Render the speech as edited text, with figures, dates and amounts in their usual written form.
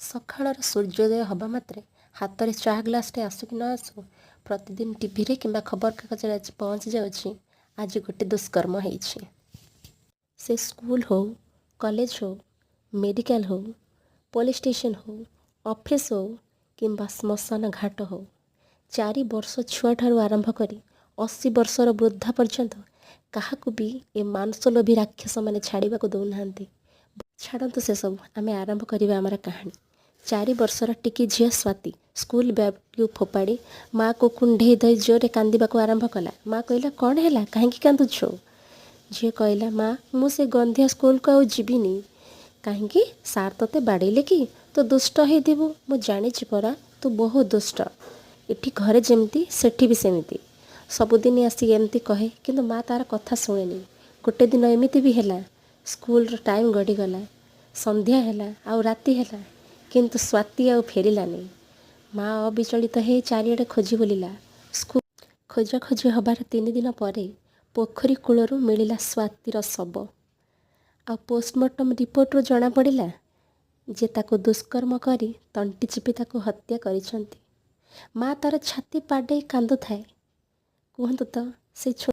ସକାଳର ସୂର୍ଯ୍ୟୋଦୟ ହେବା ମାତ୍ରେ ହାତରେ ଚା ଗ୍ଲାସଟେ ଆସୁ କି ନ ଆସୁ ପ୍ରତିଦିନ ଟିଭିରେ କିମ୍ବା ଖବରକାଗଜରେ ଆଜି ପହଞ୍ଚି ଯାଉଛି ଆଜି ଗୋଟେ ଦୁଷ୍କର୍ମ ହେଇଛି। ସେ ସ୍କୁଲ ହଉ, କଲେଜ ହଉ, ମେଡ଼ିକାଲ ହଉ, ପୋଲିସ ଷ୍ଟେସନ ହଉ, ଅଫିସ ହଉ କିମ୍ବା ଶ୍ମଶାନ ଘାଟ ହଉ, 4 ବର୍ଷ ଛୁଆଠାରୁ ଆରମ୍ଭ କରି 80 ବର୍ଷର ବୃଦ୍ଧା ପର୍ଯ୍ୟନ୍ତ କାହାକୁ ବି ଏ ମାନସଲୋଭୀ ରାକ୍ଷସମାନେ ଛାଡ଼ିବାକୁ ଦେଉନାହାନ୍ତି। ଛାଡ଼ନ୍ତୁ ସେସବୁ, ଆମେ ଆରମ୍ଭ କରିବା ଆମର କାହାଣୀ। 4 ବର୍ଷର ଟିକି ଝିଅ ସ୍ୱାତି ସ୍କୁଲ ବ୍ୟାଗକୁ ଫୋପାଡ଼ି ମାଆକୁ କୁଣ୍ଢେଇ ଧରି ଜୋରରେ କାନ୍ଦିବାକୁ ଆରମ୍ଭ କଲା। ମା କହିଲା, କ'ଣ ହେଲା, କାହିଁକି କାନ୍ଦୁଛୁ? ଝିଅ କହିଲା, ମା, ମୁଁ ସେ ଗନ୍ଧିଆ ସ୍କୁଲକୁ ଆଉ ଯିବିନି। କାହିଁକି? ସାର୍ ତୋତେ ବାଡ଼େଇଲେ କି? ତୁ ଦୁଷ୍ଟ ହେଇଥିବୁ। ମୁଁ ଜାଣିଛି ପରା, ତୁ ବହୁତ ଦୁଷ୍ଟ। ଏଠି ଘରେ ଯେମିତି ସେଠି ବି ସେମିତି। ସବୁଦିନ ଆସି ଏମିତି କହେ, କିନ୍ତୁ ମା ତାର କଥା ଶୁଣେନି। ଗୋଟେ ଦିନ ଏମିତି ବି ହେଲା, ସ୍କୁଲର ଟାଇମ୍ ଗଡ଼ିଗଲା, ସନ୍ଧ୍ୟା ହେଲା ଆଉ ରାତି ହେଲା, କିନ୍ତୁ ସ୍ୱାତି ଆଉ ଫେରିଲାନି। ମା ଅବିଚଳିତ ହେଇ ଚାରିଆଡ଼େ ଖୋଜି ବୁଲିଲା। ସ୍କୁଲ ଖୋଜାଖୋଜି ହେବାର 3 ଦିନ ପରେ ପୋଖରୀ କୂଳରୁ ମିଳିଲା ସ୍ୱାତିର ଶବ। ଆଉ ପୋଷ୍ଟମର୍ଟମ ରିପୋର୍ଟରୁ ଜଣାପଡ଼ିଲା ଯେ ତାକୁ ଦୁଷ୍କର୍ମ କରି ତଣ୍ଟି ଚିପି ତାକୁ ହତ୍ୟା କରିଛନ୍ତି। ମା ତାର ଛାତି ପାଡ଼େଇ କାନ୍ଦୁଥାଏ। କୁହନ୍ତୁ ତ, ସେ